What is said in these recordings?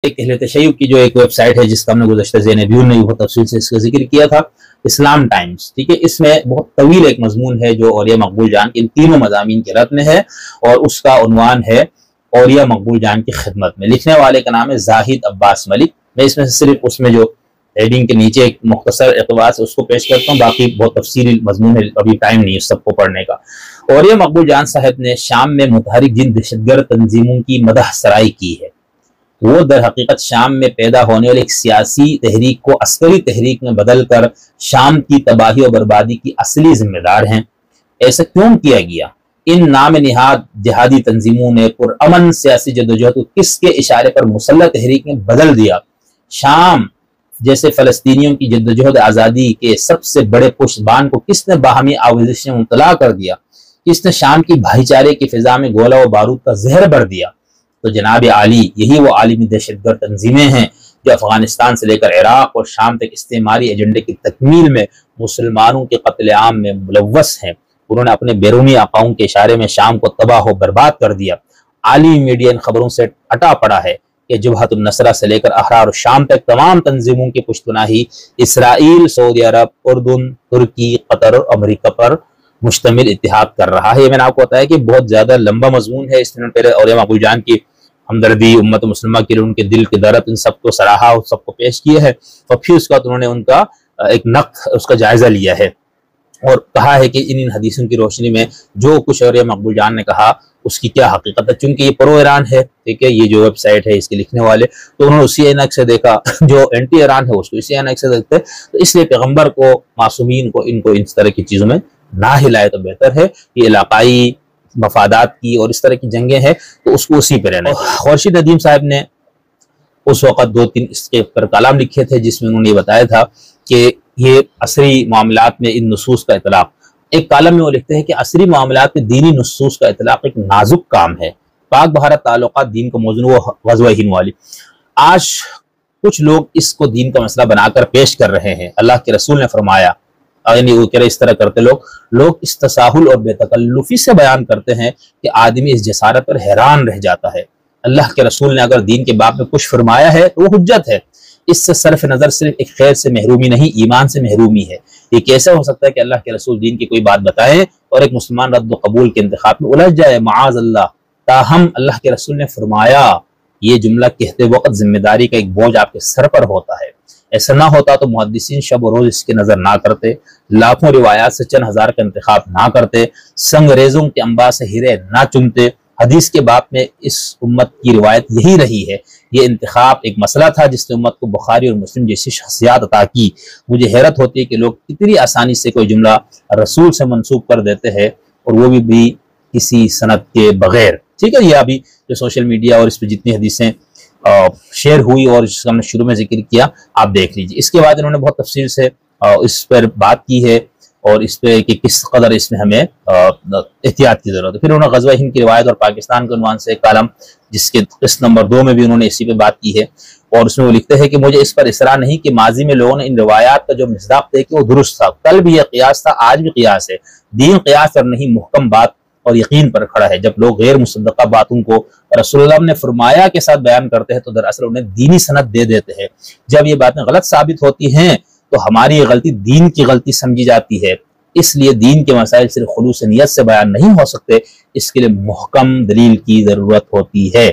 ایک اہل تشیع کی جو ایک ویب سائٹ ہے جس کا ہم نے گزشتہ ذہن ویو نے بہت تفصیل سے اس کا ذکر کیا تھا، اسلام ٹائمز، ٹھیک ہے، اس میں بہت طویل ایک مضمون ہے جو اولیاء مقبول جان کے ان تینوں مضامین کے رد میں ہے، اور اس کا عنوان ہے اولیاء مقبول جان کی خدمت میں۔ لکھنے والے کا نام ہے زاہد عباس ملک۔ میں اس میں سے صرف اس میں جو ہیڈنگ کے نیچے ایک مختصر اقتباس اس کو پیش کرتا ہوں، باقی بہت تفصیلی مضمون ہے، ابھی ٹائم نہیں ہے سب کو پڑھنے کا۔ اولیاء مقبول جان صاحب نے شام میں متحرک جن دہشت گرد تنظیموں کی مدح سرائی کی ہے۔ وہ در حقیقت شام میں پیدا ہونے والی ایک سیاسی تحریک کو عسکری تحریک میں بدل کر شام کی تباہی و بربادی کی اصلی ذمہ دار ہیں۔ ایسا کیوں کیا گیا؟ ان نام نہاد جہادی تنظیموں نے پرامن سیاسی جدوجہد کو کس کے اشارے پر مسلح تحریک میں بدل دیا؟ شام جیسے فلسطینیوں کی جدوجہد آزادی کے سب سے بڑے پشتبان کو کس نے باہمی آویزش میں مبتلا کر دیا؟ کس نے شام کی بھائی چارے کی فضا میں گولہ و بارود کا زہر بھر دیا؟ تو جناب عالی، یہی وہ عالمی دہشت گرد تنظیمیں ہیں جو افغانستان سے لے کر عراق اور شام تک استعماری ایجنڈے کی تکمیل میں مسلمانوں کے قتل عام میں ملوث ہیں۔ انہوں نے اپنے بیرونی آقاؤں کے اشارے میں شام کو تباہ و برباد کر دیا۔ عالمی میڈیا ان خبروں سے اٹا پڑا ہے کہ جبہت النصرہ سے لے کر احرار الشام تک تمام تنظیموں کی پشت پناہی اسرائیل، سعودی عرب، اردن، ترکی، قطر اور امریکہ پر مشتمل اتحاد کر رہا ہے۔ یہ میں نے آپ کو بتایا کہ بہت زیادہ لمبا مضمون ہے۔ اس نے پہلے اولیاء مقبول جان کی ہمدردی، امت مسلمہ کے لیے ان کے دل کے درد، ان سب کو سراہا اور سب کو پیش کیا ہے، اور پھر اس کے بعد انہوں نے ان کا ایک نقد، اس کا جائزہ لیا ہے اور کہا ہے کہ ان حدیثوں کی روشنی میں جو کچھ اولیاء مقبول جان نے کہا اس کی کیا حقیقت ہے۔ چونکہ یہ پرو ایران ہے، ٹھیک ہے، یہ جو ویب سائٹ ہے اس کے لکھنے والے، تو انہوں نے اسی اینک سے دیکھا، جو اینٹی ایران ہے اس کو اسی اینک سے دیکھتے، تو اس لیے پیغمبر کو، معصومین کو، ان کو اس طرح کی چیزوں میں نہ ہلائے تو بہتر ہے۔ یہ علاقائی مفادات کی اور اس طرح کی جنگیں ہیں تو اس کو اسی پہ رہنا۔ خورشید ندیم صاحب نے اس وقت 2-3 اس کے پر کلام لکھے تھے جس میں انہوں نے یہ بتایا تھا کہ یہ عصری معاملات میں ان نصوص کا اطلاق، ایک کالم میں وہ لکھتے ہیں کہ عصری معاملات میں دینی نصوص کا اطلاق ایک نازک کام ہے۔ پاک بھارت تعلقات دین کو موضوع غزوہ ہند والی، آج کچھ لوگ اس کو دین کا مسئلہ بنا کر پیش کر رہے ہیں۔ اللہ کے رسول نے فرمایا، یعنی وہ کہہ رہے اس طرح کرتے لوگ اس تساہل اور بے تکلفی سے بیان کرتے ہیں کہ آدمی اس جسارت پر حیران رہ جاتا ہے۔ اللہ کے رسول نے اگر دین کے باب میں کچھ فرمایا ہے تو وہ حجت ہے۔ اس سے صرف نظر صرف ایک خیر سے محرومی نہیں، ایمان سے محرومی ہے۔ یہ کیسے ہو سکتا ہے کہ اللہ کے رسول دین کی کوئی بات بتائیں اور ایک مسلمان رد و قبول کے انتخاب میں الجھ جائے؟ معاذ اللہ۔ تاہم اللہ کے رسول نے فرمایا، یہ جملہ کہتے وقت ذمہ داری کا ایک بوجھ آپ کے سر پر ہوتا ہے۔ ایسا نہ ہوتا تو محدثین شب و روز اس کی نظر نہ کرتے، لاکھوں روایات سے چند ہزار کا انتخاب نہ کرتے، سنگریزوں کے انباء سے ہیرے نہ چنتے۔ حدیث کے باب میں اس امت کی روایت یہی رہی ہے۔ یہ انتخاب ایک مسئلہ تھا جس نے امت کو بخاری اور مسلم جیسی شخصیات عطا کی۔ مجھے حیرت ہوتی ہے کہ لوگ کتنی آسانی سے کوئی جملہ رسول سے منسوب کر دیتے ہیں، اور وہ بھی کسی سند کے بغیر، ٹھیک ہے۔ یہ ابھی جو سوشل میڈیا اور اس پہ جتنی حدیثیں شیئر ہوئی اور جس کا ہم نے شروع میں ذکر کیا، آپ دیکھ لیجئے۔ اس کے بعد انہوں نے بہت تفصیل سے اس پر بات کی ہے اور اس پہ کہ کس قدر اس میں ہمیں احتیاط کی ضرورت ہے۔ پھر انہوں نے غزوہ ہند کی روایت اور پاکستان کے عنوان سے ایک کالم جس کے قسط نمبر 2 میں بھی انہوں نے اسی پہ بات کی ہے، اور اس میں وہ لکھتے ہیں کہ مجھے اس پر اصرار نہیں کہ ماضی میں لوگوں نے ان روایات کا جو مصداق دے کہ وہ درست تھا، کل بھی یہ قیاس تھا، آج بھی قیاس ہے۔ دین قیاس پر نہیں، محکم بات اور یقین پر کھڑا ہے۔ جب لوگ غیر مصدقہ باتوں کو رسول اللہ نے فرمایا کے ساتھ بیان کرتے ہیں تو دراصل انہیں دینی سند دے دیتے ہیں۔ جب یہ باتیں غلط ثابت ہوتی ہیں تو ہماری یہ غلطی دین کی غلطی سمجھی جاتی ہے۔ اس لیے دین کے مسائل صرف خلوص نیت سے بیان نہیں ہو سکتے، اس کے لیے محکم دلیل کی ضرورت ہوتی ہے۔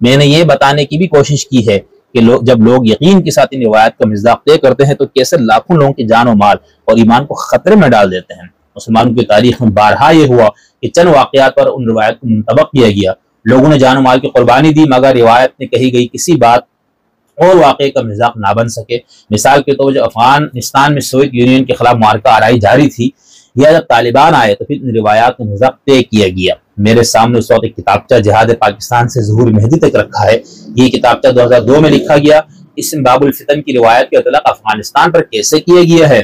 میں نے یہ بتانے کی بھی کوشش کی ہے کہ جب لوگ یقین کے ساتھ ان روایات کا مصداق طے کرتے ہیں تو کیسے لاکھوں لوگوں کی جان و مال اور ایمان کو خطرے میں ڈال دیتے ہیں۔ مسلمانوں کی تاریخ میں بارہا یہ ہوا کہ چند واقعات پر ان روایت کو منطبق کیا گیا، لوگوں نے جان و مال کی قربانی دی، مگر روایت میں کہی گئی کسی بات اور واقعے کا مذاق نہ بن سکے۔ مثال کے طور پر افغانستان میں سوویت یونین کے خلاف معرکہ آرائی جاری تھی، یا جب طالبان آئے تو پھر ان روایات کا مذاق طے کیا گیا۔ میرے سامنے اس وقت ایک کتابچہ جہاد پاکستان سے ظہور مہدی تک رکھا ہے۔ یہ کتابچہ 2002 میں لکھا گیا۔ اس میں باب الفتن کی روایت کے اطلاق افغانستان پر کیسے کیا گیا ہے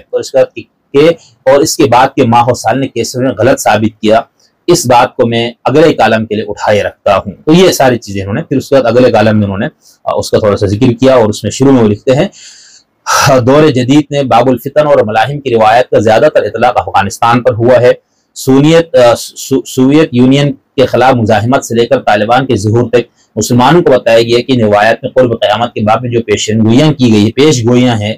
اور اس کے بعد کے ماہ و سال نے کیسے انہیں غلط ثابت کیا، اس بات کو میں اگلے کالم کے لیے اٹھائے رکھتا ہوں۔ تو یہ ساری چیزیں انہوں نے پھر اس کے بعد اگلے کالم میں انہوں نے اس کا تھوڑا سا ذکر کیا، اور اس میں شروع میں وہ لکھتے ہیں دور جدید نے باب الفتن اور ملاحم کی روایت کا زیادہ تر اطلاق افغانستان پر ہوا ہے۔ سوویت یونین کے خلاف مزاحمت سے لے کر طالبان کے ظہور تک مسلمانوں کو بتایا گیا کہ روایات میں قرب قیامت کے باب میں جو پیشن گوئیاں کی گئی پیش گوئیاں ہیں،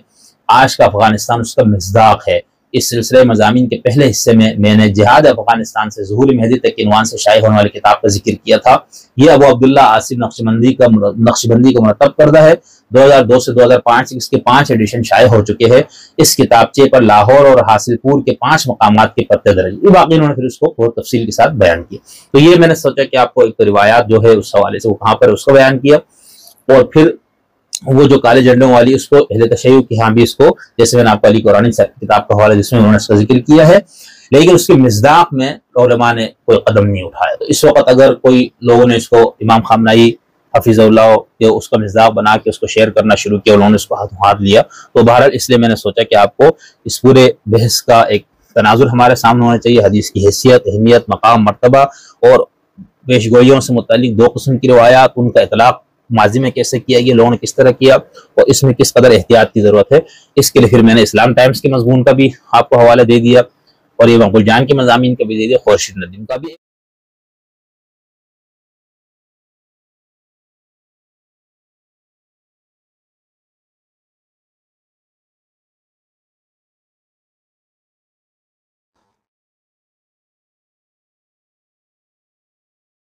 آج کا افغانستان اس کا مصداق ہے۔ اس سلسلے مضامین کے پہلے حصے میں نے جہاد افغانستان سے ظہور مہدی تک کے عنوان سے شائع ہونے والی کتاب کا ذکر کیا تھا۔ یہ ابو عبداللہ آصف نقشبندی کا مرتب کردہ ہے۔ 2002 سے 2005 اس کے 5 ایڈیشن شائع ہو چکے ہیں۔ اس کتابچے پر لاہور اور حاصل پور کے 5 مقامات کے پتے درج، یہ باقی انہوں نے پھر اس کو بہت تفصیل کے ساتھ بیان کیا۔ تو یہ میں نے سوچا کہ آپ کو ایک روایات جو ہے اس حوالے سے وہ کہاں پر اس کو بیان کیا، اور پھر وہ جو کالے جھنڈوں والی اس کو اہل تشیع کی ہاں بھی اس کو، جیسے میں نے آپ کو علی قرآنی کتاب کا حوالہ جس میں انہوں نے اس کا ذکر کیا ہے، لیکن اس کے مصداق میں علماء نے کوئی قدم نہیں اٹھایا۔ تو اس وقت اگر کوئی لوگوں نے اس کو امام خامنائی حفیظ اللہ یا اس کا مصداق بنا کے اس کو شیئر کرنا شروع کیا، انہوں نے اس کو ہاتھ لیا، تو بہرحال اس لیے میں نے سوچا کہ آپ کو اس پورے بحث کا ایک تناظر ہمارے سامنے ہونا چاہیے، حدیث کی حیثیت، اہمیت، مقام، مرتبہ اور پیش گوئیوں سے متعلق 2 قسم کی روایات، ان کا اطلاق ماضی میں کیسے کیا گیا، لوگوں نے کس طرح کیا، اور اس میں کس قدر احتیاط کی ضرورت ہے۔ اس کے لیے پھر میں نے اسلام ٹائمز کے مضمون کا بھی آپ کو حوالہ دے دیا، اور یہ مقبول جان کے مضامین کا بھی دے دیا، خورشید ندیم کا بھی۔